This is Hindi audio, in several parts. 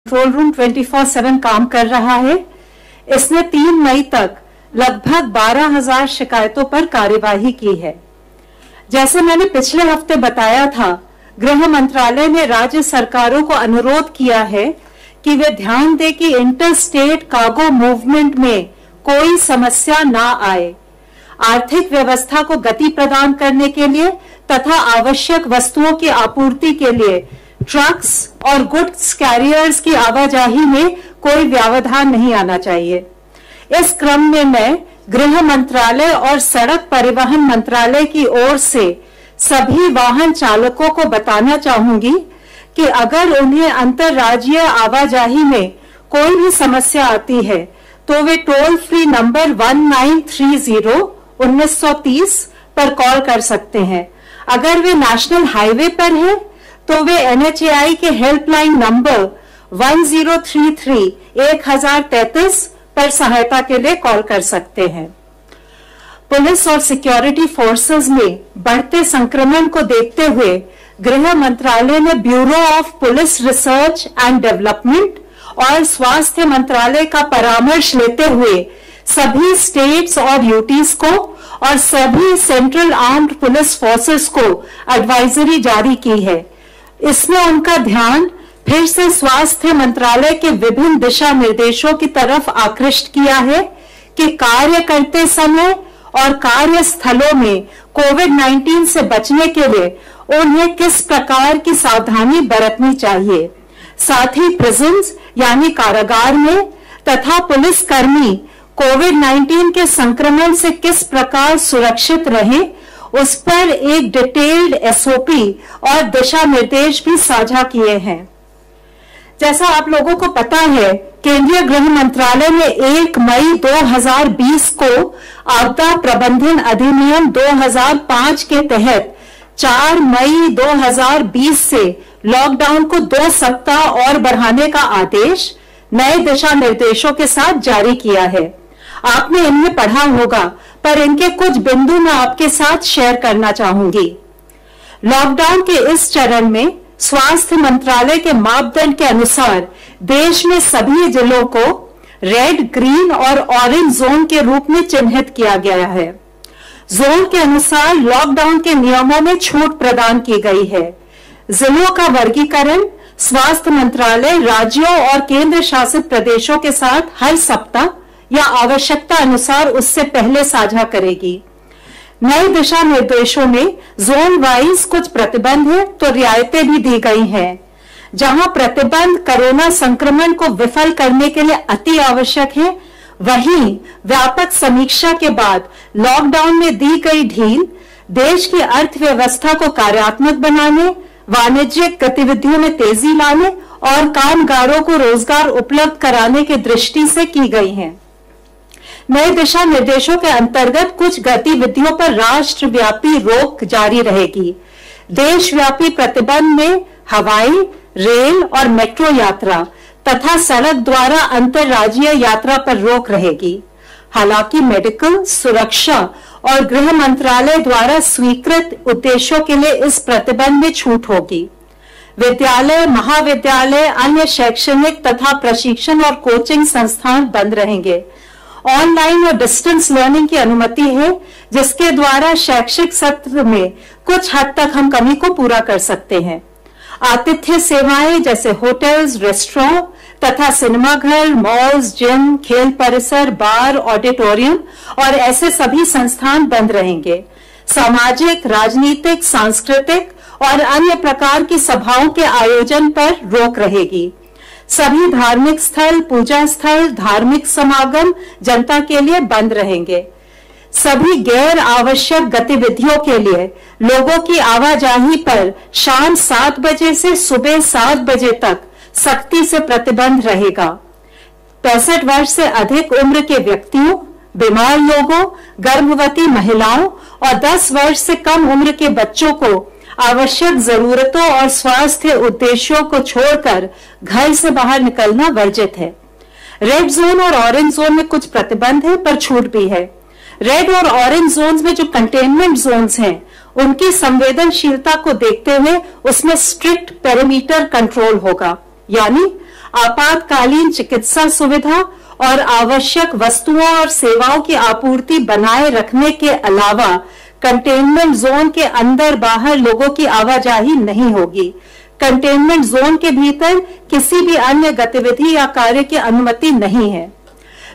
कंट्रोल रूम 24/7 काम कर रहा है। इसने 3 मई तक लगभग 12,000 शिकायतों पर कार्यवाही की है। जैसे मैंने पिछले हफ्ते बताया था, गृह मंत्रालय ने राज्य सरकारों को अनुरोध किया है कि वे ध्यान दें कि इंटर स्टेट कार्गो मूवमेंट में कोई समस्या ना आए। आर्थिक व्यवस्था को गति प्रदान करने के लिए तथा आवश्यक वस्तुओं की आपूर्ति के लिए ट्रक्स और गुड्स कैरियर्स की आवाजाही में कोई व्यवधान नहीं आना चाहिए। इस क्रम में मैं गृह मंत्रालय और सड़क परिवहन मंत्रालय की ओर से सभी वाहन चालकों को बताना चाहूंगी कि अगर उन्हें अंतर्राज्यीय आवाजाही में कोई भी समस्या आती है तो वे टोल फ्री नंबर 1930 पर कॉल कर सकते हैं। अगर वे नेशनल हाईवे पर हैं तो वे NHAI के हेल्पलाइन नंबर 1033 पर सहायता के लिए कॉल कर सकते हैं। पुलिस और सिक्योरिटी फोर्सेस में बढ़ते संक्रमण को देखते हुए गृह मंत्रालय ने bureau of police research and development और स्वास्थ्य मंत्रालय का परामर्श लेते हुए सभी स्टेट्स और यूटीज को और सभी सेंट्रल आर्म्ड पुलिस फोर्सेस को एडवाइजरी जारी की है। इसमें उनका ध्यान फिर से स्वास्थ्य मंत्रालय के विभिन्न दिशा निर्देशों की तरफ आकृष्ट किया है कि कार्य करते समय और कार्य स्थलों में कोविड-19 से बचने के लिए उन्हें किस प्रकार की सावधानी बरतनी चाहिए। साथ ही प्रिजन्स यानी कारागार में तथा पुलिसकर्मी कोविड-19 के संक्रमण से किस प्रकार सुरक्षित रहें, उस पर एक डिटेल्ड SOP और दिशा निर्देश भी साझा किए हैं। जैसा आप लोगों को पता है, केंद्रीय गृह मंत्रालय ने 1 मई 2020 को आपदा प्रबंधन अधिनियम 2005 के तहत 4 मई 2020 से लॉकडाउन को 2 सप्ताह और बढ़ाने का आदेश नए दिशा निर्देशों के साथ जारी किया है। आपने इन्हें पढ़ा होगा, पर इनके कुछ बिंदु मैं आपके साथ शेयर करना चाहूंगी। लॉकडाउन के इस चरण में स्वास्थ्य मंत्रालय के मापदंड के अनुसार देश में सभी जिलों को रेड, ग्रीन और ऑरेंज जोन के रूप में चिन्हित किया गया है। जोन के अनुसार लॉकडाउन के नियमों में छूट प्रदान की गई है। जिलों का वर्गीकरण स्वास्थ्य मंत्रालय राज्यों और केंद्र शासित प्रदेशों के साथ हर सप्ताह या आवश्यकता अनुसार उससे पहले साझा करेगी। नए दिशा निर्देशों में जोन वाइज कुछ प्रतिबंध है तो रियायतें भी दी गई हैं। जहां प्रतिबंध कोरोना संक्रमण को विफल करने के लिए अति आवश्यक है, वहीं व्यापक समीक्षा के बाद लॉकडाउन में दी गई ढील देश की अर्थव्यवस्था को कार्यात्मक बनाने, वाणिज्यिक गतिविधियों में तेजी लाने और कामगारों को रोजगार उपलब्ध कराने की दृष्टि से की गई है। नए दिशा निर्देशों के अंतर्गत कुछ गतिविधियों पर राष्ट्रव्यापी रोक जारी रहेगी। देशव्यापी प्रतिबंध में हवाई, रेल और मेट्रो यात्रा तथा सड़क द्वारा अंतर्राज्यीय यात्रा पर रोक रहेगी। हालांकि मेडिकल, सुरक्षा और गृह मंत्रालय द्वारा स्वीकृत उद्देश्यों के लिए इस प्रतिबंध में छूट होगी। विद्यालय, महाविद्यालय, अन्य शैक्षणिक तथा प्रशिक्षण और कोचिंग संस्थान बंद रहेंगे। ऑनलाइन और डिस्टेंस लर्निंग की अनुमति है, जिसके द्वारा शैक्षिक सत्र में कुछ हद तक हम कमी को पूरा कर सकते हैं। आतिथ्य सेवाएं जैसे होटल्स, रेस्टोरेंट तथा सिनेमाघर, मॉल्स, जिम, खेल परिसर, बार, ऑडिटोरियम और ऐसे सभी संस्थान बंद रहेंगे। सामाजिक, राजनीतिक, सांस्कृतिक और अन्य प्रकार की सभाओं के आयोजन पर रोक रहेगी। सभी धार्मिक स्थल, पूजा स्थल, धार्मिक समागम जनता के लिए बंद रहेंगे। सभी गैर आवश्यक गतिविधियों के लिए लोगों की आवाजाही पर शाम 7 बजे से सुबह 7 बजे तक सख्ती से प्रतिबंध रहेगा। 65 वर्ष से अधिक उम्र के व्यक्तियों, बीमार लोगों, गर्भवती महिलाओं और 10 वर्ष से कम उम्र के बच्चों को आवश्यक जरूरतों और स्वास्थ्य उद्देश्यों को छोड़कर घर से बाहर निकलना वर्जित है। रेड जोन और ऑरेंज जोन में कुछ प्रतिबंध है, पर छूट भी है। रेड और ऑरेंज जोन्स में जो कंटेनमेंट जोन्स हैं, उनकी संवेदनशीलता को देखते हुए उसमें स्ट्रिक्ट पेरीमीटर कंट्रोल होगा, यानी आपातकालीन चिकित्सा सुविधा और आवश्यक वस्तुओं और सेवाओं की आपूर्ति बनाए रखने के अलावा कंटेनमेंट जोन के अंदर बाहर लोगों की आवाजाही नहीं होगी। कंटेनमेंट जोन के भीतर किसी भी अन्य गतिविधि या कार्य की अनुमति नहीं है।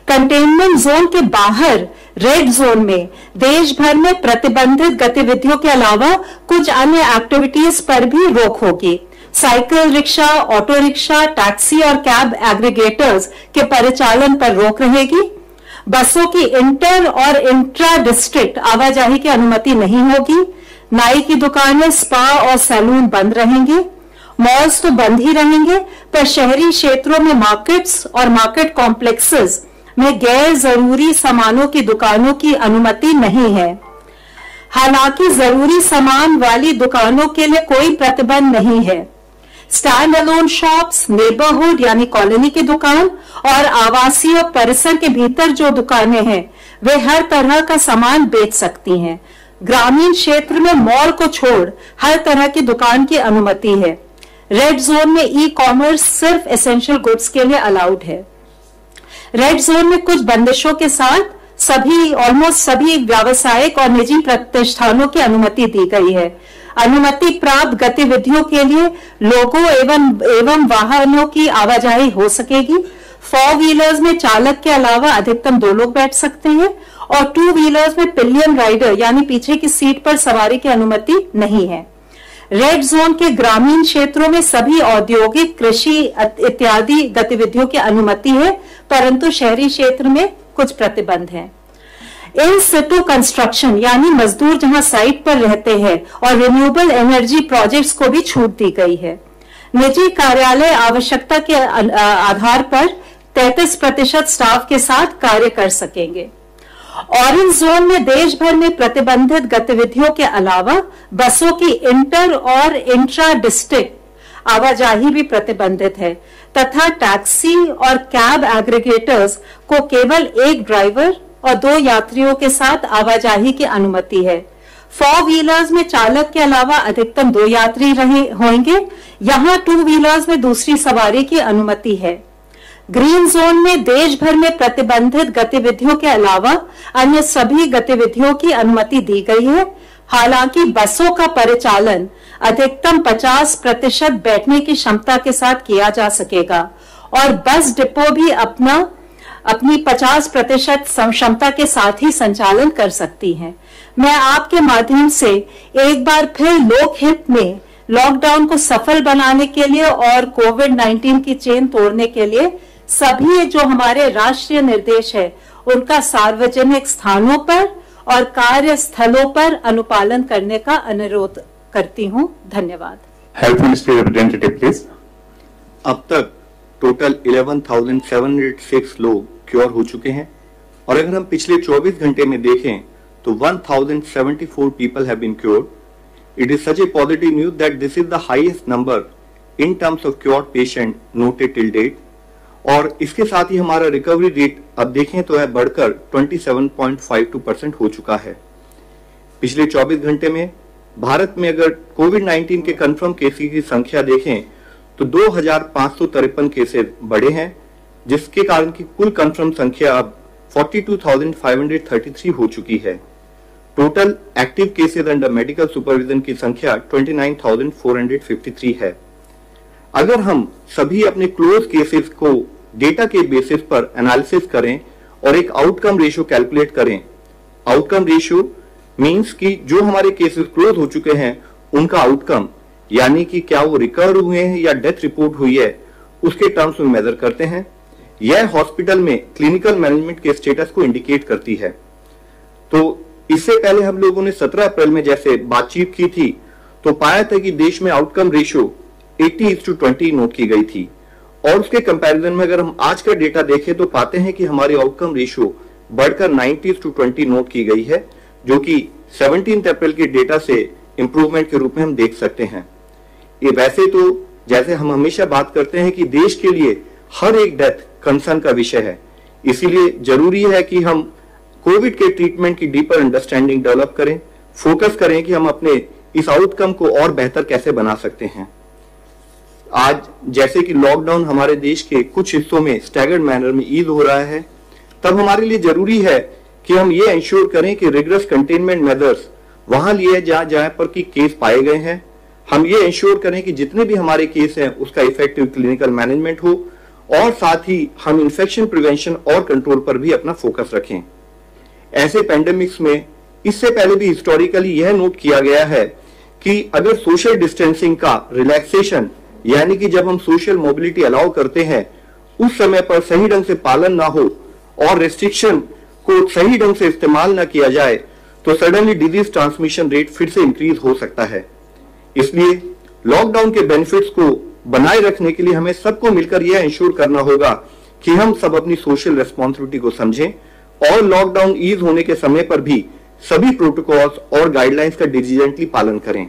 कंटेनमेंट जोन के बाहर रेड जोन में देश भर में प्रतिबंधित गतिविधियों के अलावा कुछ अन्य एक्टिविटीज पर भी रोक होगी। Cycle rickshaw, auto rickshaw, taxi और कैब एग्रीगेटर्स के परिचालन पर रोक रहेगी। बसों की इंटर और इंट्रा डिस्ट्रिक्ट आवाजाही की अनुमति नहीं होगी। नाई की दुकानें, स्पा और सैलून बंद रहेंगे। मॉल्स तो बंद ही रहेंगे, पर शहरी क्षेत्रों में मार्केट्स और मार्केट कॉम्प्लेक्सेस में गैर जरूरी सामानों की दुकानों की अनुमति नहीं है। हालांकि जरूरी सामान वाली दुकानों के लिए कोई प्रतिबंध नहीं है। स्टैंड अलोन शॉप्स, नेबरहुड यानी कॉलोनी की दुकान और आवासीय परिसर के भीतर जो दुकानें हैं वे हर तरह का सामान बेच सकती हैं। ग्रामीण क्षेत्र में मॉल को छोड़ हर तरह की दुकान की अनुमति है। रेड जोन में ई कॉमर्स सिर्फ एसेंशियल गुड्स के लिए अलाउड है। रेड जोन में कुछ बंदिशों के साथ ऑलमोस्ट सभी व्यावसायिक और निजी प्रतिष्ठानों की अनुमति दी गई है। अनुमति प्राप्त गतिविधियों के लिए लोगों एवं वाहनों की आवाजाही हो सकेगी। 4 व्हीलर्स में चालक के अलावा अधिकतम 2 लोग बैठ सकते हैं और 2 व्हीलर्स में पिलियन राइडर यानी पीछे की सीट पर सवारी की अनुमति नहीं है। रेड जोन के ग्रामीण क्षेत्रों में सभी औद्योगिक, कृषि इत्यादि गतिविधियों की अनुमति है, परंतु शहरी क्षेत्र में कुछ प्रतिबंध हैं। इन सिटू कंस्ट्रक्शन यानी मजदूर जहां साइट पर रहते हैं और रिन्यूएबल एनर्जी प्रोजेक्ट्स को भी छूट दी गई है। निजी कार्यालय आवश्यकता के आधार पर 33% स्टाफ के साथ कार्य कर सकेंगे। ऑरेंज जोन में देश भर में प्रतिबंधित गतिविधियों के अलावा बसों की इंटर और इंट्रा डिस्ट्रिक्ट आवाजाही भी प्रतिबंधित है तथा टैक्सी और कैब एग्रीगेटर्स को केवल एक ड्राइवर और 2 यात्रियों के साथ आवाजाही की अनुमति है। 4 व्हीलर्स में चालक के अलावा अधिकतम 2 यात्री होंगे। यहाँ 2 व्हीलर्स में दूसरी सवारी की अनुमति है। ग्रीन जोन में देश भर में प्रतिबंधित गतिविधियों के अलावा अन्य सभी गतिविधियों की अनुमति दी गई है। हालांकि बसों का परिचालन अधिकतम 50% बैठने की क्षमता के साथ किया जा सकेगा और बस डिपो भी अपनी 50% क्षमता के साथ ही संचालन कर सकती हैं। मैं आपके माध्यम से एक बार फिर लोकहित में लॉकडाउन को सफल बनाने के लिए और कोविड-19 की चेन तोड़ने के लिए सभी जो हमारे राष्ट्रीय निर्देश है उनका सार्वजनिक स्थानों पर और कार्यस्थलों पर अनुपालन करने का अनुरोध करती हूं। धन्यवाद। Health ministry representative please. अब तक टोटल 11,706 लोग क्योर हो चुके हैं और अगर हम पिछले 24 घंटे में देखें तो 1,074 people have been cured. It is such a positive news that this is the highest number in terms of cured patient noted till date. और इसके साथ ही हमारा रिकवरी रेट अब देखें तो है बढ़कर 27.52% हो चुका है। पिछले 24 घंटे में भारत में अगर कोविड-19 के कंफर्म केसेस की संख्या देखें तो 2,553 केसेस बढ़े हैं, जिसके कारण की कुल कंफर्म संख्या अब 42,533 हो चुकी है। Total active cases under medical supervision की संख्या 29,453 है। अगर हम सभी अपने क्लोज केसेस को डेटा के बेसिस पर एनालिसिस करें और एक आउटकम रेशियो कैलकुलेट करें, आउटकम रेशियो मींस कि जो हमारे केसेस क्लोज हो चुके हैं उनका आउटकम यानी कि क्या वो रिकवर हुए हैं या डेथ रिपोर्ट हुई है, उसके टर्म्स में मेजर करते हैं। यह हॉस्पिटल में क्लिनिकल मैनेजमेंट के स्टेटस को इंडिकेट करती है। तो इससे पहले हम लोगों ने 17 अप्रैल में जैसे बातचीत की थी तो पाया था कि देश में आउटकम रेशियो 80:20 नोट की गई थी और उसके कंपैरिजन में अगर हम आज का डेटा देखें तो पाते हैं कि हमारी आउटकम रेशियो बढ़कर 90:20 नोट की गई है, जो कि 17 अप्रैल के डेटा से इंप्रूवमेंट के रूप में हम देख सकते हैं। ये वैसे तो जैसे हम हमेशा बात करते हैं कि देश के लिए हर एक डेथ कंसर्न का विषय है, इसीलिए जरूरी है कि हम कोविड के ट्रीटमेंट की डीपर अंडरस्टैंडिंग डेवलप करें, फोकस करें कि हम अपने इस आउटकम को और बेहतर कैसे बना सकते हैं। आज जैसे कि लॉकडाउन हमारे देश के कुछ हिस्सों में स्टैगर्ड मैनर में ईज हो रहा है, तब हमारे लिए जरूरी है कि हम ये इंश्योर करें कि रिगरस कंटेनमेंट मेजर्स वहां लिए जहां पर कि केस पाए गए हैं। हम ये इंश्योर करें कि जितने भी हमारे केस हैं उसका इफेक्टिव क्लिनिकल मैनेजमेंट हो, और साथ ही हम इन्फेक्शन प्रिवेंशन और कंट्रोल पर भी अपना फोकस रखें। ऐसे पेंडेमिक्स में इससे पहले भी हिस्टोरिकली यह नोट किया गया है कि अगर सोशल डिस्टेंसिंग का रिलैक्सेशन यानी कि जब हम सोशल मोबिलिटी अलाउ करते हैं उस समय पर सही ढंग से पालन ना हो और रेस्ट्रिक्शन को सही ढंग से इस्तेमाल ना किया जाए तो सडनली डिजीज ट्रांसमिशन रेट फिर से इंक्रीज हो सकता है। इसलिए लॉकडाउन के बेनिफिट्स को बनाए रखने के लिए हमें सबको मिलकर यह इंश्योर करना होगा कि हम सब अपनी सोशल रेस्पॉन्सिबिलिटी को समझें और लॉकडाउन ईज होने के समय पर भी सभी प्रोटोकॉल्स और गाइडलाइंस का डिलिजेंटली पालन करें।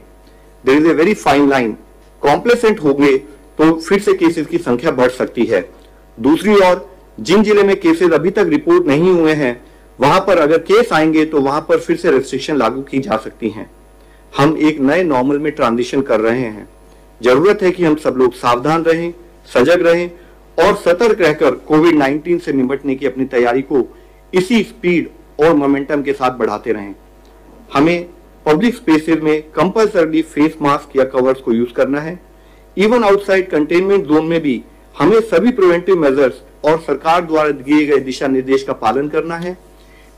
There is a very fine line, complacent हो गए तो फिर से केसेस की संख्या बढ़ सकती है। दूसरी ओर जिन जिले में केसेस अभी तक रिपोर्ट नहीं हुए हैं वहां पर अगर केस आएंगे तो वहां पर फिर से रेस्ट्रिक्शन लागू की जा सकती हैं। हम एक नए नॉर्मल में ट्रांजिशन कर रहे हैं। जरूरत है कि हम सब लोग सावधान रहें, सजग रहें और सतर्क रहकर कोविड-19 से निपटने की अपनी तैयारी को इसी स्पीड और मोमेंटम के साथ बढ़ाते रहें। हमें पब्लिक स्पेसेस में कंपल्सरली फेस मास्क या कवर्स को यूज करना है। इवन आउटसाइड कंटेनमेंट जोन में भी हमें सभी प्रिवेंटिव मेजर्स और सरकार द्वारा दिए गए दिशा निर्देश का पालन करना है।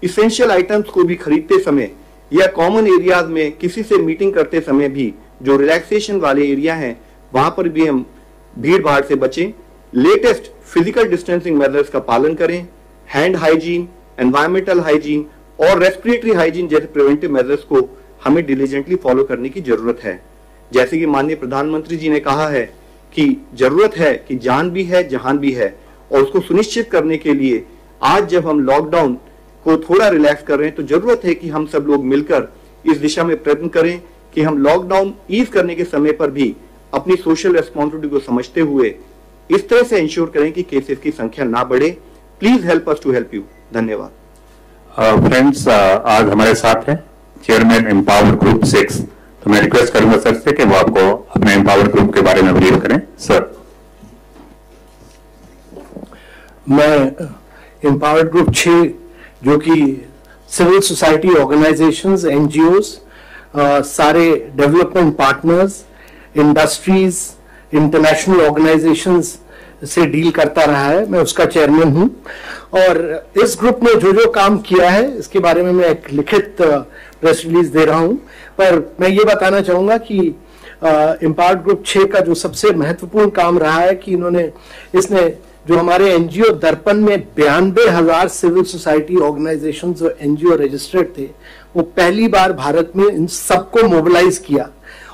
इसेंशियल आइटम्स को भी खरीदते समय या कॉमन एरियाज में किसी से मीटिंग करते समय भी जो रिलैक्सेशन वाले एरिया हैं वहां पर भी हम भीड़ भाड़ से बचें। लेटेस्ट फिजिकल डिस्टेंसिंग मेजर्स का पालन करें। हैंड हाइजीन, एनवायरमेंटल हाइजीन और रेस्पिरेटरी हाइजीन जैसे प्रिवेंटिव मेजर्स को हमें डिलीजेंटली फॉलो करने की जरूरत है। जैसे कि माननीय प्रधानमंत्री जी ने कहा है कि जरूरत है कि जान भी है जहान भी है, और उसको सुनिश्चित करने के लिए आज जब हम लॉकडाउन को थोड़ा रिलैक्स कर रहे हैं तो जरूरत है कि हम सब लोग मिलकर इस दिशा में प्रयत्न करें कि हम लॉकडाउन ईज करने के समय पर भी अपनी सोशल रेस्पॉन्सिबिलिटी को समझते हुए इस तरह से इंश्योर करें कि केसेस की संख्या ना बढ़े। Please help us to help you. धन्यवाद। फ्रेंड्स, आज हमारे साथ है चेयरमैन एम्पावर ग्रुप 6, तो मैं रिक्वेस्ट करूंगा सर से कि वो आपको अपने एम्पावर ग्रुप के बारे में ब्रीफ करें। सर। मैं एम्पावर्ड ग्रुप 6 जो कि सिविल सोसाइटी ऑर्गेनाइजेशंस, एनजीओज, सारे development partners, industries, international organisations से डील करता रहा है, मैं उसका चेयरमैन हूं। और इस ग्रुप ने जो जो काम किया है इसके बारे में मैं एक लिखित प्रेस रिलीज दे रहा हूं, पर मैं ये बताना चाहूंगा कि एम्पावर्ड ग्रुप 6 का जो सबसे महत्वपूर्ण काम रहा है कि इसने जो हमारे एनजीओ दर्पण में 92,000 सिविल सोसाइटी ऑर्गेनाइजेशंस और एनजीओ रजिस्टर्ड थे, वो पहली बार भारत में इन सबको मोबिलाइज किया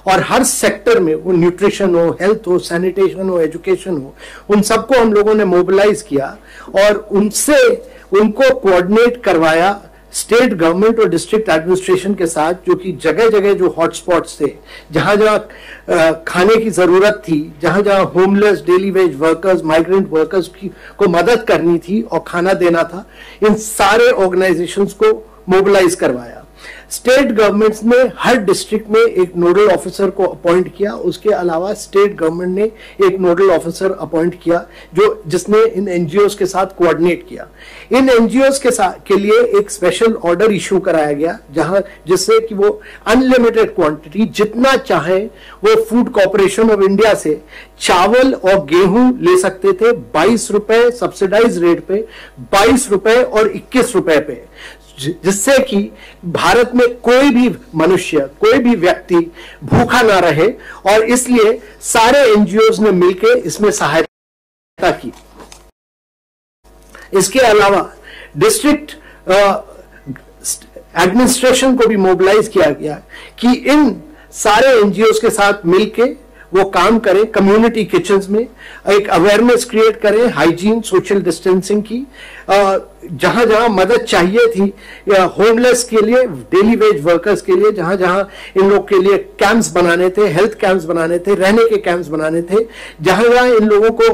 और हर सेक्टर में, वो न्यूट्रिशन हो, हेल्थ हो, सैनिटेशन हो, एजुकेशन हो, उन सबको हम लोगों ने मोबिलाइज किया और उनको कोऑर्डिनेट करवाया स्टेट गवर्नमेंट और डिस्ट्रिक्ट एडमिनिस्ट्रेशन के साथ, जो कि जगह जगह जो हॉटस्पॉट्स थे, जहां जहां खाने की जरूरत थी, जहां जहां homeless, daily veg workers, migrant workers को मदद करनी थी और खाना देना था, इन सारे ऑर्गेनाइजेशंस को मोबिलाइज करवाया। स्टेट गवर्नमेंट्स ने हर डिस्ट्रिक्ट में एक नोडल ऑफिसर को अपॉइंट किया। उसके अलावा स्टेट गवर्नमेंट ने एक नोडल ऑफिसर अपॉइंट किया जिसने इन एनजीओज के साथ कोऑर्डिनेट किया। इन एनजीओज के लिए एक स्पेशल ऑर्डर इशू कराया गया जिससे कि वो अनलिमिटेड क्वांटिटी जितना चाहे वो फूड कॉर्पोरेशन ऑफ इंडिया से चावल और गेहूं ले सकते थे 22 रुपए सब्सिडाइज रेट पे, 22 रुपए और 21 रुपए पे, जिससे कि भारत में कोई भी मनुष्य, कोई भी व्यक्ति भूखा ना रहे। और इसलिए सारे एनजीओज ने मिलकर इसमें सहायता की। इसके अलावा डिस्ट्रिक्ट एडमिनिस्ट्रेशन को भी मोबिलाइज किया गया कि इन सारे एनजीओज के साथ मिलकर वो काम करें, कम्युनिटी किचन्स में एक अवेयरनेस क्रिएट करें, हाइजीन, सोशल डिस्टेंसिंग की, जहां जहां मदद चाहिए थी होमलेस के लिए, डेली वेज वर्कर्स के लिए, जहां जहां इन लोग के लिए कैंप्स बनाने थे, हेल्थ कैंप्स बनाने थे, रहने के कैंप्स बनाने थे, जहां जहां इन लोगों को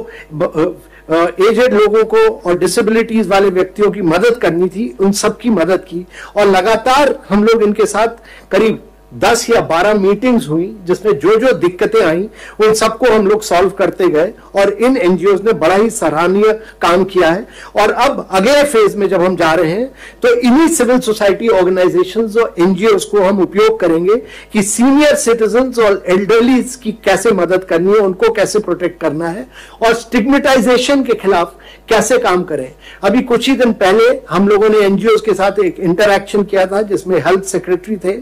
एजेड लोगों को और डिसेबिलिटीज वाले व्यक्तियों की मदद करनी थी, उन सब की मदद की। और लगातार हम लोग इनके साथ करीब 10 या 12 मीटिंग्स हुई जिसमें जो जो दिक्कतें आई उन सबको हम लोग सॉल्व करते गए और इन एनजीओज ने बड़ा ही सराहनीय काम किया है। और अब अगले फेज में जब हम जा रहे हैं तो इन्हीं सिविल सोसाइटी ऑर्गेनाइजेशंस और एनजीओज को हम उपयोग करेंगे कि सीनियर सिटीजन्स और एल्डरलीज की कैसे मदद करनी है, उनको कैसे प्रोटेक्ट करना है और स्टिग्मेटाइजेशन के खिलाफ कैसे काम करें। अभी कुछ ही दिन पहले हम लोगों ने एनजीओज के साथ एक इंटरैक्शन किया था जिसमें हेल्थ सेक्रेटरी थे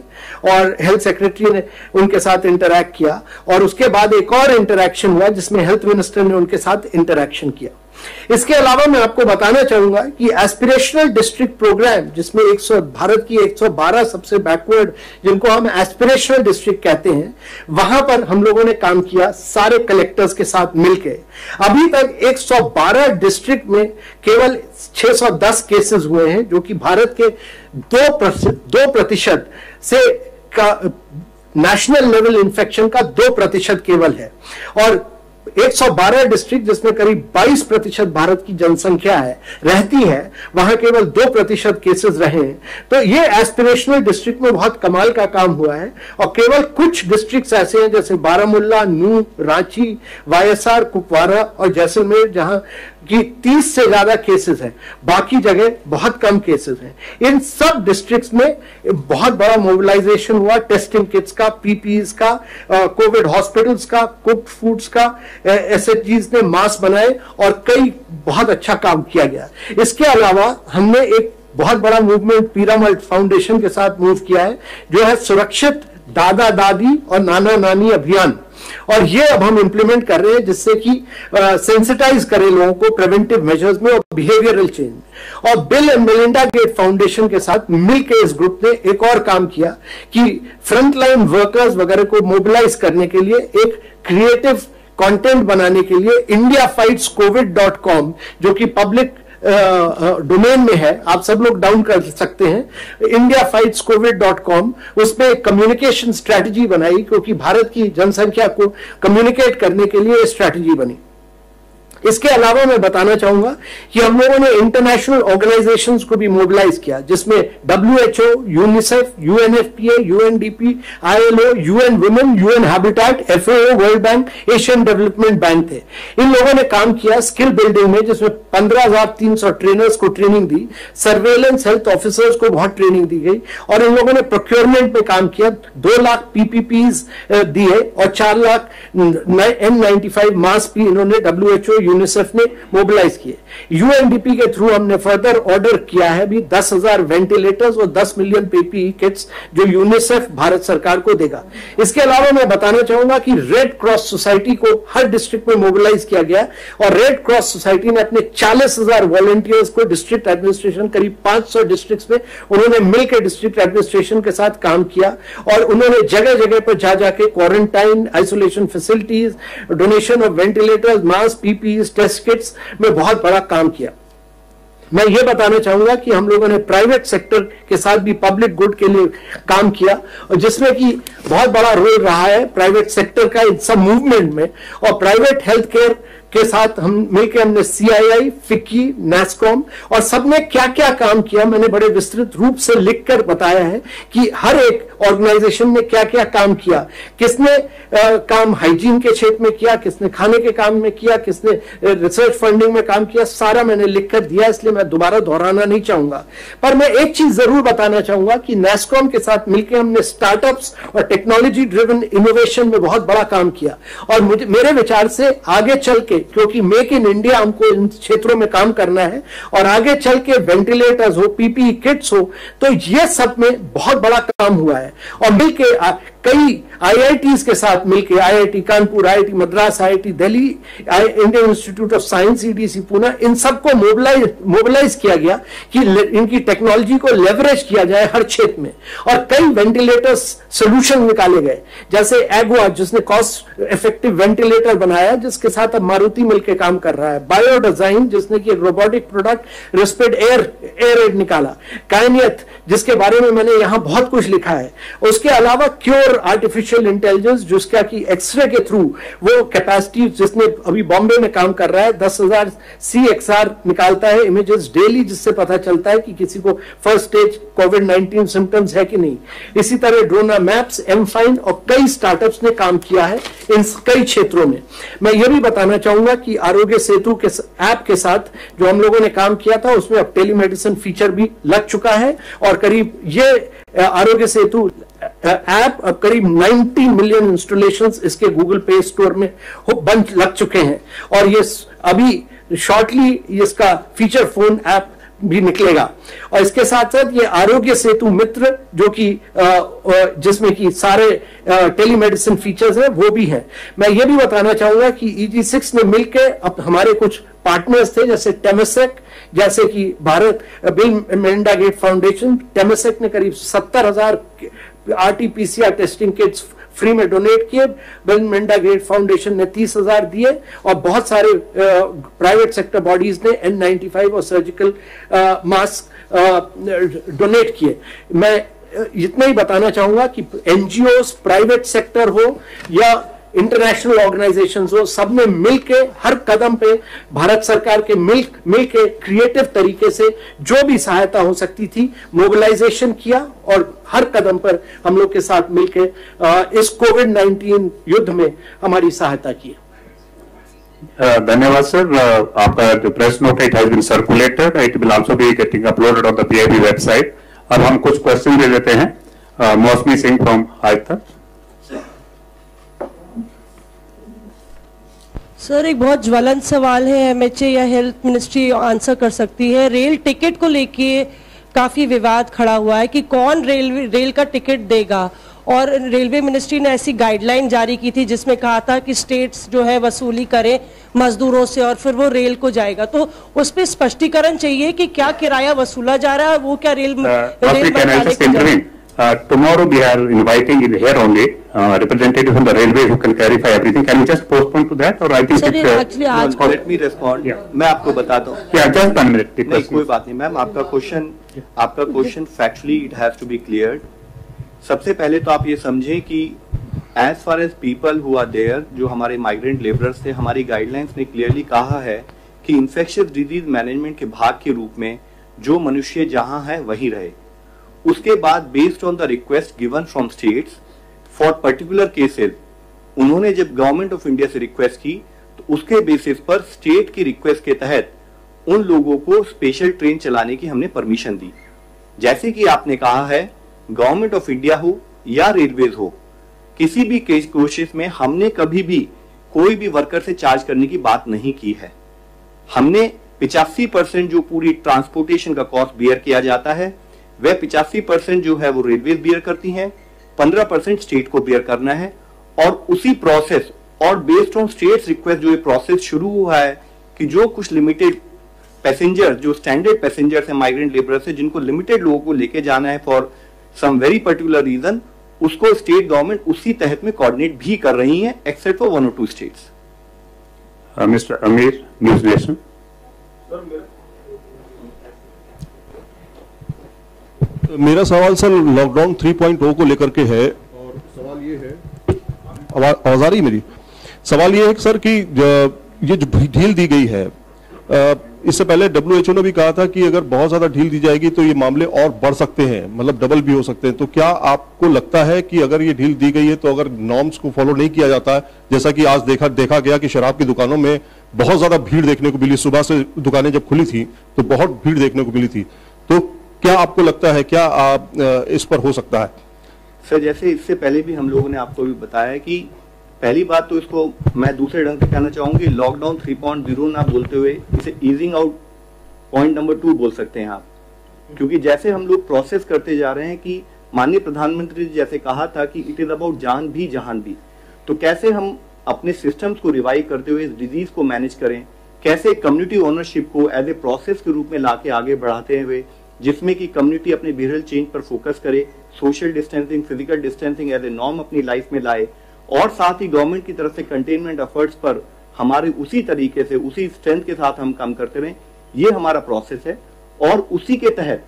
और हेल्थ सेक्रेटरी ने उनके साथ इंटरैक्ट किया और उसके बाद एक और इंटरैक्शन हुआ जिसमें हेल्थ मिनिस्टर ने उनके साथ इंटरैक्शन किया। इसके अलावा मैं आपको बताना चाहूंगा कि एस्पिरेशनल डिस्ट्रिक्ट प्रोग्राम जिसमें भारत की 112 सबसे बैकवर्ड जिनको हम एस्पिरेशनल डिस्ट्रिक्ट कहते हैं, वहां पर हम लोगों ने काम किया सारे कलेक्टर्स के साथ मिलकर। अभी तक 112 डिस्ट्रिक्ट में केवल 610 केसेस हुए हैं जो कि भारत के 2% से का नेशनल लेवल इन्फेक्शन का 2% केवल है और 112 डिस्ट्रिक्ट जिसमें करीब 22% भारत की जनसंख्या है रहती है, वहां केवल 2% केसेस रहे हैं। तो ये एस्पिरेशनल डिस्ट्रिक्ट में बहुत कमाल का काम हुआ है और केवल कुछ डिस्ट्रिक्ट्स ऐसे हैं जैसे बारामूला, नूह, रांची, वायएसआर, कुपवारा और जैसलमेर जहां कि 30 से ज्यादा केसेस हैं, बाकी जगह बहुत कम केसेस हैं। इन सब डिस्ट्रिक्ट्स में बहुत बड़ा मोबिलाइजेशन हुआ टेस्टिंग किट्स का, पीपीईज का, कोविड हॉस्पिटल्स का, कुक्ड फूड्स का, एसएचजीज ने मास्क बनाए और कई बहुत अच्छा काम किया गया। इसके अलावा हमने एक बहुत बड़ा मूवमेंट पीरामल फाउंडेशन के साथ मूव किया है जो है सुरक्षित दादा दादी और नाना नानी अभियान, और ये अब हम इंप्लीमेंट कर रहे हैं जिससे कि सेंसिटाइज करें लोगों को प्रिवेंटिव मेजर्स में और बिहेवियरल चेंज। और Bill and Melinda Gate foundation के साथ मिलकर इस ग्रुप ने एक और काम किया कि फ्रंटलाइन वर्कर्स वगैरह को मोबिलाइज करने के लिए एक क्रिएटिव कंटेंट बनाने के लिए indiafightscovid.com जो कि पब्लिक डोमेन में है, आप सब लोग डाउन कर सकते हैं, indiafightscovid.com, उसमें कम्युनिकेशन स्ट्रैटेजी बनाई क्योंकि भारत की जनसंख्या को कम्युनिकेट करने के लिए स्ट्रैटेजी बनी। इसके अलावा मैं बताना चाहूंगा कि हम लोगों ने इंटरनेशनल ऑर्गेनाइजेशंस को भी मोबिलाइज किया जिसमें WHO, UNICEF, UNFPA, UNDP, ILO, UN women, UN habitat, FAO, world bank, Asian development bank थे। इन लोगों ने काम किया स्किल बिल्डिंग में जिसमें 15,300 ट्रेनर्स को ट्रेनिंग दी, सर्वेलेंस हेल्थ ऑफिसर्स को बहुत ट्रेनिंग दी गई और इन लोगों ने प्रोक्योरमेंट में काम किया। 2 लाख PPPs दिए और 4 लाख N95 मास्क भी इन्होंने WHO, यूनिसेफ ने मोबिलाइज किए। UNDP के थ्रू हमने फर्दर ऑर्डर किया है भी 10,000 वेंटिलेटर्स और 10 मिलियन PPE किट्स जो यूनिसेफ भारत सरकार को देगा। इसके अलावा मैं बताना चाहूंगा कि रेड क्रॉस सोसाइटी को हर डिस्ट्रिक्ट में मोबिलाइज किया गया और रेड क्रॉस सोसाइटी ने अपने 40,000 वॉलंटियर्स को डिस्ट्रिक्ट एडमिनिस्ट्रेशन करीब 500 डिस्ट्रिक्ट्स में उन्होंने मिलकर डिस्ट्रिक्ट एडमिनिस्ट्रेशन के साथ काम किया और उन्होंने जगह जगह पर जा जाके quarantine, isolation facilities, donation of ventilators, mask, PPE, test kits में बहुत बड़ा काम किया। मैं यह बताना चाहूंगा कि हम लोगों ने प्राइवेट सेक्टर के साथ भी पब्लिक गुड के लिए काम किया और जिसमें कि बहुत बड़ा रोल रहा है प्राइवेट सेक्टर का इन सब मूवमेंट में। और प्राइवेट हेल्थ केयर के साथ हम मिलकर हमने CII, फिक्की, NASSCOM और सबने क्या क्या काम किया मैंने बड़े विस्तृत रूप से लिखकर बताया है कि हर एक ऑर्गेनाइजेशन ने क्या क्या काम किया, किसने काम हाइजीन के क्षेत्र में किया, किसने खाने के काम में किया, किसने रिसर्च फंडिंग में काम किया, सारा मैंने लिखकर दिया, इसलिए मैं दोबारा दोहराना नहीं चाहूंगा। पर मैं एक चीज जरूर बताना चाहूंगा कि NASSCOM के साथ मिलकर हमने स्टार्टअप्स और टेक्नोलॉजी ड्रिवन इनोवेशन में बहुत बड़ा काम किया और मेरे विचार से आगे चल के, क्योंकि मेक इन इंडिया हमको इन क्षेत्रों में काम करना है और आगे चल के वेंटिलेटर्स हो, PPE किट्स हो, तो ये सब में बहुत बड़ा काम हुआ है। और मिलके कई IITs के साथ मिलके IIT Kanpur, IIT Madras, IIT Delhi, Indian Institute of Science EDC Pune, इन सबको मोबिलाइज किया गया कि इनकी टेक्नोलॉजी को लेवरेज किया जाए हर क्षेत्र में और कई वेंटिलेटर्स सोल्यूशन निकाले गए जैसे एगवा जिसने कॉस्ट इफेक्टिव वेंटिलेटर बनाया जिसके साथ अब मारुति मिलकर काम कर रहा है, बायो डिजाइन जिसने कि एक रोबोटिक प्रोडक्ट रेस्पिड एयर निकाला, कायनियत जिसके बारे में मैंने यहां बहुत कुछ लिखा है, उसके अलावा क्योर और आर्टिफिशियल इंटेलिजेंस, जिसका कि एक्सरे के थ्रू वो कैपेसिटी, जिसने अभी बॉम्बे में काम कर रहा है, 10,000 CXR निकालता है इमेजेस डेली, जिससे पता चलता है कि किसी को फर्स्ट स्टेज कोविड-19 सिम्टम्स है कि नहीं। इसी तरह ड्रोना मैप्स, एमफाइन और कई स्टार्टअप्स ने काम किया है इन कई क्षेत्रों में। मैं ये भी बताना चाहूंगा कि आरोग्य सेतु के ऐप के साथ जो हम लोगों ने काम किया था, उसमें अब टेलीमेडिसिन फीचर भी लग चुका है और करीब ये आरोग्य सेतु ऐप अब करीब 90 मिलियन इंस्टॉलेशंस इसके गूगल प्ले स्टोर में बन लग चुके हैं और ये अभी शॉर्टली इसका फीचर फोन ऐप भी निकलेगा। और इसके साथ साथ ये आरोग्य सेतु मित्र, जो कि जिसमें कि सारे टेलीमेडिसिन फीचर्स हैं, वो भी हैं। मैं ये भी बताना चाहूंगा कि EG6 ने मिलकर अब हमारे कुछ पार्टनर्स थे, जैसे टेमेसेक, जैसे कि Bharat Bill Melinda Gate foundation, Temasek ने करीब 70,000 RT-PCR टेस्टिंग किट्स फ्री में डोनेट किए, बिल मेलिंडा गेट फाउंडेशन ने 30,000 दिए और बहुत सारे प्राइवेट सेक्टर बॉडीज ने N95 और सर्जिकल मास्क डोनेट किए। मैं इतना ही बताना चाहूंगा कि NGOs, प्राइवेट सेक्टर हो या इंटरनेशनल ऑर्गेनाइजेशंस हो, सब ने मिलके हर कदम पे भारत सरकार के मिलके क्रिएटिव तरीके से जो भी सहायता हो सकती थी मोबिलाइजेशन किया और हर कदम पर हम लोग के साथ मिलके इस कोविड-19 युद्ध में हमारी सहायता की। धन्यवाद सर। आपका जो press note it has been circulated, it will also be getting uploaded on the PIB website. अब हम कुछ क्वेश्चन ले लेते हैं। मौसमी सिंह फ्रॉम आज तक। सर, एक बहुत ज्वलंत सवाल है, MHA या हेल्थ मिनिस्ट्री आंसर कर सकती है। रेल टिकट को लेके काफी विवाद खड़ा हुआ है कि कौन रेल का टिकट देगा, और रेलवे मिनिस्ट्री ने ऐसी गाइडलाइन जारी की थी जिसमें कहा था कि स्टेट्स जो है वसूली करें मजदूरों से और फिर वो रेल को जाएगा। तो उस पर स्पष्टीकरण चाहिए कि क्या किराया वसूला जा रहा है, वो क्या rail tomorrow we are inviting in here only representative from the railway who can clarify everything. Can you just postpone to that, or I think actually let me respond. मैं आपको बताता हूँ। just 1 minute. नहीं, कोई बात नहीं मैम, आपका question factually it has to be cleared. सबसे पहले तो आप ये समझें कि as far as people who are there, जो हमारे माइग्रेंट लेबरर्स थे, हमारी गाइडलाइंस ने क्लियरली कहा है कि इंफेक्शियस डिजीज मैनेजमेंट के भाग के रूप में जो मनुष्य जहां है वहीं रहे। उसके बाद based on the request given from states for particular cases, उन्होंने जब गवर्नमेंट ऑफ इंडिया से रिक्वेस्ट की तो उसके बेसिस पर स्टेट की रिक्वेस्ट के तहत उन लोगों को स्पेशल ट्रेन चलाने की हमने परमिशन दी। जैसे कि आपने कहा है, गवर्नमेंट ऑफ इंडिया हो या रेलवेज हो, किसी भी कोशिश में हमने कभी भी कोई भी वर्कर से चार्ज करने की बात नहीं की है। हमने 85% जो पूरी ट्रांसपोर्टेशन का कॉस्ट बियर किया जाता है, वह 85% जो है वो रेलवे बियर करती हैं, 15% स्टेट को बियर करना है। और उसी प्रोसेस और बेस्ड ऑन स्टेट्स रिक्वेस्ट जो ये प्रोसेस शुरू हुआ है कि जो कुछ लिमिटेड पैसेंजर, जो स्टैंडर्ड पैसेंजर्स हैं, माइग्रेंट लेबरर्स हैं, जिनको लिमिटेड लोगों को लेके जाना है for some very particular reason, उसको स्टेट गवर्नमेंट उसी तहत में कोऑर्डिनेट भी कर रही है, except for 1 or 2 states. Mister Amir, News Nation. मेरा सवाल सर लॉकडाउन 3.0 को लेकर के है, और सवाल ये है, आवाज आ रही मेरी? सवाल ये है सर कि ये जो ढील दी गई है, इससे पहले WHO ने भी कहा था कि अगर बहुत ज्यादा ढील दी जाएगी तो ये मामले और बढ़ सकते हैं, मतलब डबल भी हो सकते हैं। तो क्या आपको लगता है कि अगर ये ढील दी गई है तो अगर नॉर्म्स को फॉलो नहीं किया जाता है, जैसा कि आज देखा गया कि शराब की दुकानों में बहुत ज्यादा भीड़ देखने को मिली, सुबह से दुकानें जब खुली थी तो बहुत भीड़ देखने को मिली थी, तो क्या आपको लगता है क्या इस पर हो सकता है? सर, जैसे इससे पहले भी हम लोगों ने आपको भी बताया कि पहली बात तो इसको मैं दूसरे ढंग से कहना चाहूंगी, लॉकडाउन 3.0 ना बोलते हुए इसे ईजिंग आउट पॉइंट नंबर 2 बोल सकते हैं आप। क्योंकि जैसे हम लोग प्रोसेस करते जा रहे हैं कि माननीय प्रधानमंत्री जी जैसे कहा था कि इट इज अबाउट जान भी जहान भी, तो कैसे हम अपने सिस्टम्स को रिवाइव करते हुए इस डिजीज को मैनेज करें, कैसे कम्युनिटी ओनरशिप को एज ए प्रोसेस के रूप में लाके आगे बढ़ाते हुए, जिसमें कि कम्युनिटी अपने बिहेवियरल चेंज पर फोकस करे, social distancing, physical distancing as a norm अपनी लाइफ में लाए, और साथ ही गवर्नमेंट की तरफ से कंटेनमेंट एफर्ट्स पर हमारे उसी तरीके से उसी स्ट्रेंथ के साथ हम काम करते रहें, ये हमारा प्रोसेस है। और उसी के तहत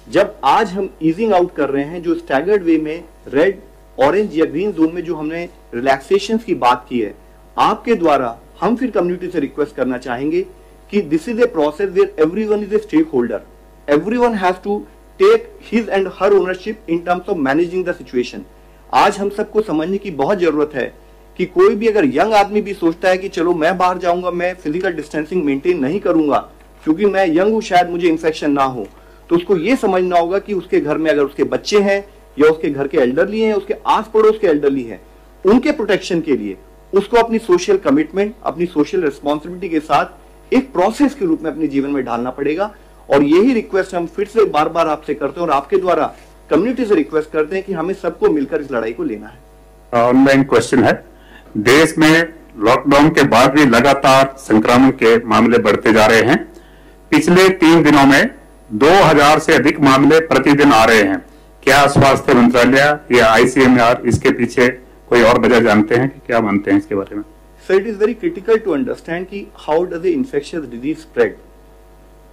जब आज हम ईजिंग आउट कर रहे हैं, जो स्टैगर्ड वे में रेड ऑरेंज या ग्रीन जोन में जो हमने रिलैक्सेशन की बात की है, आपके द्वारा हम फिर कम्युनिटी से रिक्वेस्ट करना चाहेंगे कि this is a process where everyone is a stakeholder, everyone has to take his and her ownership in terms of managing the situation. आज हम सबको समझने की बहुत जरूरत है कि कोई भी अगर यंग आदमी भी सोचता है कि चलो मैं बाहर जाऊंगा, मैं फिजिकल डिस्टेंसिंग मेंटेन नहीं करूंगा क्योंकि मैं यंग हूं, शायद मुझे इन्फेक्शन ना हो, तो उसको ये समझना होगा कि उसके घर में अगर उसके बच्चे हैं या उसके घर के एल्डरली हैं, उसके आस पड़ोस के एल्डरली हैं, उनके प्रोटेक्शन के लिए उसको अपनी सोशल कमिटमेंट, अपनी सोशल रिस्पॉन्सिबिलिटी के साथ एक प्रोसेस के रूप में अपने जीवन में ढालना पड़ेगा। और यही रिक्वेस्ट हम फिर से बार बार आपसे करते हैं और आपके द्वारा कम्युनिटी से रिक्वेस्ट करते हैं कि हमें सबको मिलकर इस लड़ाई को लेना है। ऑनलाइन क्वेश्चन है, देश में लॉकडाउन के बाद भी लगातार संक्रमण के मामले बढ़ते जा रहे हैं। पिछले 3 दिनों में 2000 से अधिक मामले प्रतिदिन आ रहे हैं। क्या स्वास्थ्य मंत्रालय या आईसीएमआर इसके पीछे कोई और वजह जानते हैं कि क्या मानते हैं इसके बारे में? Sir, it is very critical to understand कि how does the infectious disease spread.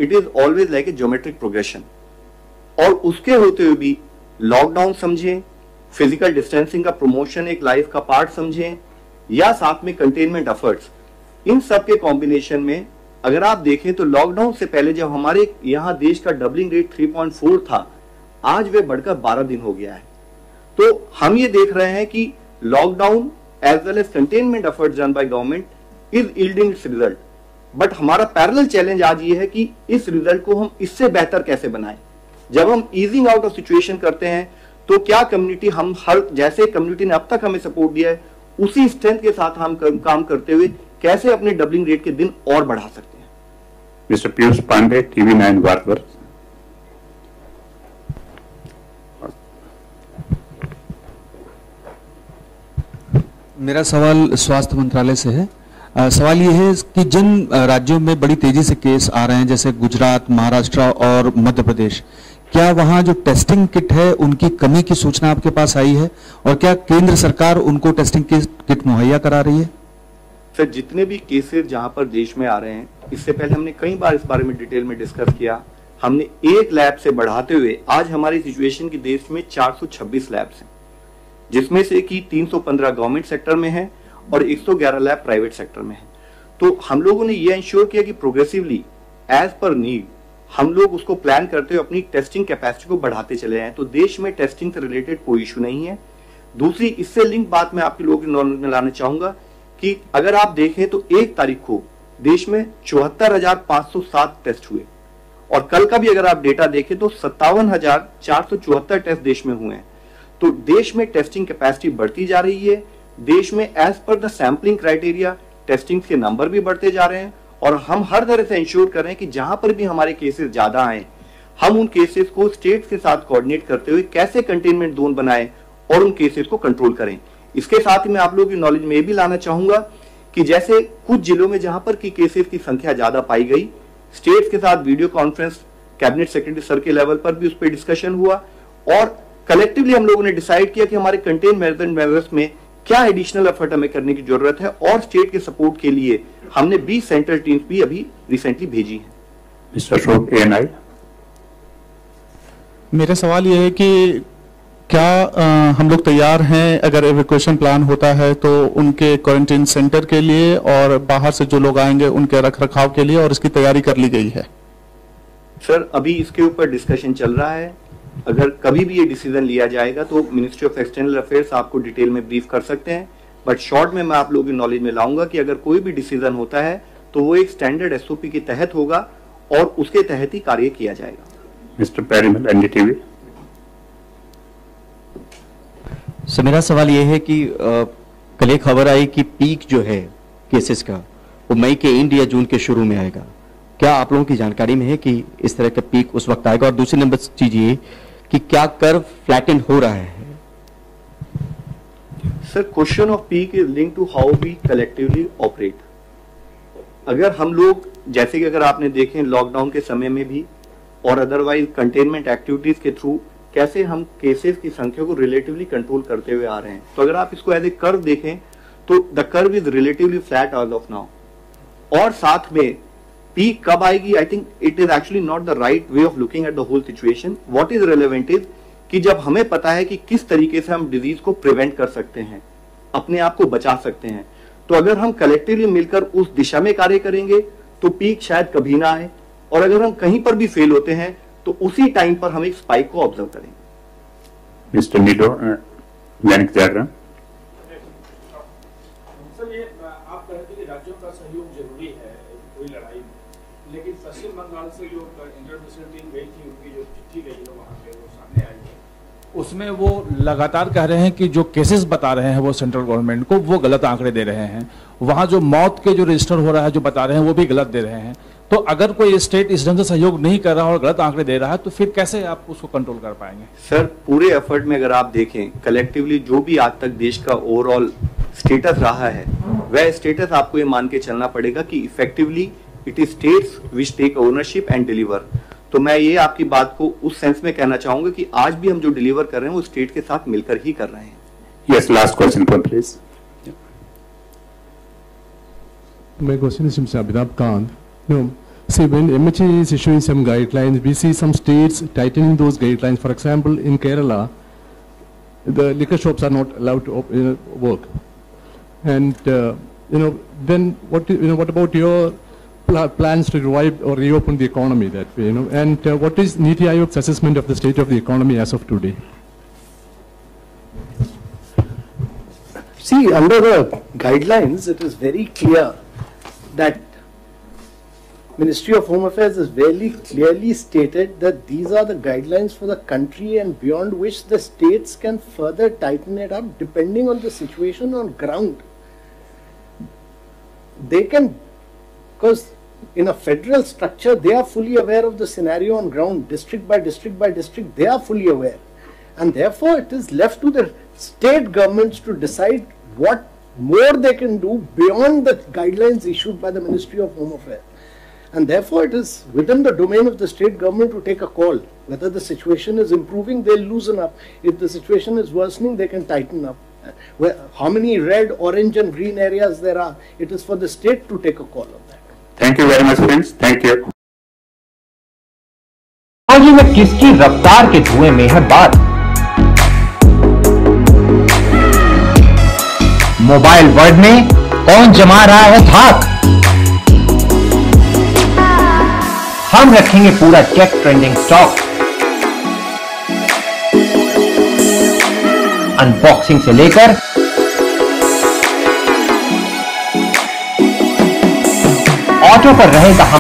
It is always like a geometric progression. और उसके होते हुए भी लॉकडाउन समझें, फिजिकल डिस्टेंसिंग का प्रमोशन एक लाइफ का पार्ट समझें, या साथ में कंटेनमेंट एफर्ट्स, इन सब के कॉम्बिनेशन में अगर आप देखें तो लॉकडाउन से पहले जब हमारे यहाँ देश का डबलिंग रेट 3.4 था, आज वे बढ़कर 12 दिन हो गया है। तो हम ये देख रहे हैं कि lockdown as well as containment efforts done by government is yielding its result. But हमारा पैरेलल चैलेंज आज ये है कि इस रिजल्ट को हम इससे बेहतर कैसे बनाएं। जब हम ईजिंग आउट ऑफ सिचुएशन करते हैं तो क्या कम्युनिटी, हम हर जैसे कम्युनिटी ने अब तक हमें सपोर्ट दिया है उसी स्ट्रेंथ के साथ हम काम करते हुए कैसे अपने डबलिंग रेट के दिन और बढ़ा सकते हैं। Mister Piyush Pandey, TV 9 Bharatvarsh. मेरा सवाल स्वास्थ्य मंत्रालय से है। सवाल ये है कि जिन राज्यों में बड़ी तेजी से केस आ रहे हैं जैसे गुजरात, महाराष्ट्र और मध्य प्रदेश, क्या वहां जो टेस्टिंग किट है उनकी कमी की सूचना आपके पास आई है और क्या केंद्र सरकार उनको टेस्टिंग किट मुहैया करा रही है? सर, जितने भी केसेस जहां पर देश में आ रहे हैं, इससे पहले हमने कई बार इस बारे में डिटेल में डिस्कस किया। हमने एक लैब से बढ़ाते हुए आज हमारी सिचुएशन की देश में 426 लैब्स हैं, जिसमें से कि 315 गवर्नमेंट सेक्टर में है और 111 लैब प्राइवेट सेक्टर में है। तो हम लोगों ने ये इंश्योर किया कि प्रोग्रेसिवली एज पर नीड हम लोग उसको प्लान करते हुए अपनी टेस्टिंग कैपेसिटी को बढ़ाते चले जाएं। तो देश में टेस्टिंग से रिलेटेड कोई इशू नहीं है। दूसरी इससे लिंक बात मैं आपके लोगों के नॉलेज में लाना चाहूंगा कि अगर आप देखें तो 1 तारीख को देश में 74,507 टेस्ट हुए और कल का भी अगर आप डेटा देखें तो 57,474 टेस्ट देश में हुए हैं। तो देश में टेस्टिंग कैपेसिटी बढ़ती जा रही है। देश में as per the sampling criteria testing के नंबर भी बढ़ते जा रहे हैं और हम हर तरह से इंश्योर कर रहे हैं कि जहां पर भी हमारे केसेस ज्यादा आए, हम उन केसेस को स्टेट के साथ कोऑर्डिनेट करते हुए कैसे कंटेनमेंट जोन बनाएं और उन केसेस को कंट्रोल करें। इसके साथ ही मैं आप लोगों की नॉलेज में ये भी लाना चाहूंगा कि जैसे कुछ जिलों में जहां पर की केसेस की संख्या ज्यादा पाई गई, स्टेट्स के साथ video conference cabinet secretary sir के लेवल पर भी उस पर डिस्कशन हुआ और कलेक्टिवली हम लोगों ने डिसाइड किया कि हमारे कंटेनमेंट मेजर्स में क्या एडिशनल एफर्ट हमें करने की जरूरत है और स्टेट के सपोर्ट के लिए हमने 20 सेंट्रल टीम्स भी अभी रिसेंटली भेजी हैं। Mister Ashok, ANI। मेरा सवाल यह है कि क्या हम लोग तैयार हैं अगर एवैक्यूएशन प्लान होता है तो उनके क्वारंटाइन सेंटर के लिए और बाहर से जो लोग आएंगे उनके रखरखाव के लिए, और इसकी तैयारी कर ली गई है? सर, अभी इसके ऊपर डिस्कशन चल रहा है। अगर कभी भी ये डिसीजन लिया जाएगा तो मिनिस्ट्री ऑफ एक्सटर्नल अफेयर्स आपको डिटेल में ब्रीफ कर सकते हैं, बट शॉर्ट में मैं आप लोगों की नॉलेज में लाऊंगा कि अगर कोई भी डिसीजन होता है तो वो एक स्टैंडर्ड SOP के तहत होगा और उसके तहत ही कार्य किया जाएगा। Mister पेरीमल, NDTV। सर, मेरा सवाल ये है कि कल एक खबर आई कि पीक जो है केसेस का वो मई के एंड या जून के शुरू में आएगा। क्या आप लोगों की जानकारी में है कि इस तरह का पीक उस वक्त आएगा? और दूसरी नंबर चीज ये कि क्या कर्व फ्लैटन हो रहा है? Sir, question of peak is link to how we collectively operate. अगर हम लोग जैसे कि अगर आपने देखें लॉकडाउन के समय में भी और अदरवाइज कंटेनमेंट एक्टिविटीज के थ्रू कैसे हम केसेस की संख्या को रिलेटिवली कंट्रोल करते हुए आ रहे हैं, तो अगर आप इसको एज ए कर्व देखें तो the curve is relatively flat as of now. और साथ में पीक कब आएगी, I think it is actually not the right way of looking at the whole situation. What is relevant is कि जब हमें पता है कि किस तरीके से हम डिजीज को प्रिवेंट कर सकते हैं, अपने आप को बचा सकते हैं, तो अगर हम कलेक्टिवली मिलकर उस दिशा में कार्य करेंगे तो पीक शायद कभी ना आए, और अगर हम कहीं पर भी फेल होते हैं तो उसी टाइम पर हम एक स्पाइक को ऑब्जर्व करेंगे। Mister Nido, Dainik Jagran. Sir, ये आप कहते हैं कि राज्यों का सहयोग जरूरी है कोई लड़ाई में, लेकिन पश्चिम बंगाल से जो इंटरनेशनल टीम गई थी, उनकी जो चिट्ठी गई है वहाँ पे वो सामने आई है, उसमें वो लगातार कह रहे हैं कि जो केसेस बता रहे हैं वो सेंट्रल गवर्नमेंट को, वो गलत आंकड़े दे रहे हैं। वहाँ जो मौत के जो रजिस्टर हो रहा है जो बता रहे हैं वो भी गलत दे रहे हैं। तो अगर कोई स्टेट इस ढंग से सहयोग नहीं कर रहा और गलत आंकड़े दे रहा है तो फिर कैसे आप उसको कंट्रोल कर पाएंगे? सर, पूरे एफर्ट में अगर आप देखें कलेक्टिवली जो भी आज तक देश का ओवरऑल स्टेटस रहा है, वह स्टेटस आपको ये मान के चलना पड़ेगा कि effectively it is states which take ownership and deliver. तो मैं ये आपकी बात को उस सेंस में कहना चाहूंगा कि आज भी हम जो डिलीवर कर रहे हैं वो स्टेट के साथ मिलकर ही कर रहे हैं। Yes, last question, please. My question is Mr. Abhinav Kant. No, see, when MHA is issuing some guidelines, we see some states tightening those guidelines. For example, in Kerala, the liquor shops are not allowed to work. And then what about your plans to revive or reopen the economy that way? And what is Niti Aayog's assessment of the state of the economy as of today? See, under the guidelines, it is very clear that Ministry of Home Affairs has very clearly stated that these are the guidelines for the country and beyond which the states can further tighten it up depending on the situation on ground. They can, because in a federal structure, they are fully aware of the scenario on ground, district by district by district, they are fully aware. And therefore, it is left to the state governments to decide what more they can do beyond the guidelines issued by the Ministry of Home Affairs. And therefore, it is within the domain of the state government to take a call. Whether the situation is improving, they'll loosen up. If the situation is worsening, they can tighten up. How many red, orange and green areas there are, it is for the state to take a call on that. Thank you very much, friends. Thank you. Technology में किसकी रफ्तार के धुएं में है बात? मोबाइल वर्ल्ड में कौन जमा रहा है धाक? हम रखेंगे पूरा टेक ट्रेंडिंग स्टॉक, अनबॉक्सिंग से लेकर ऑटो पर रहेगा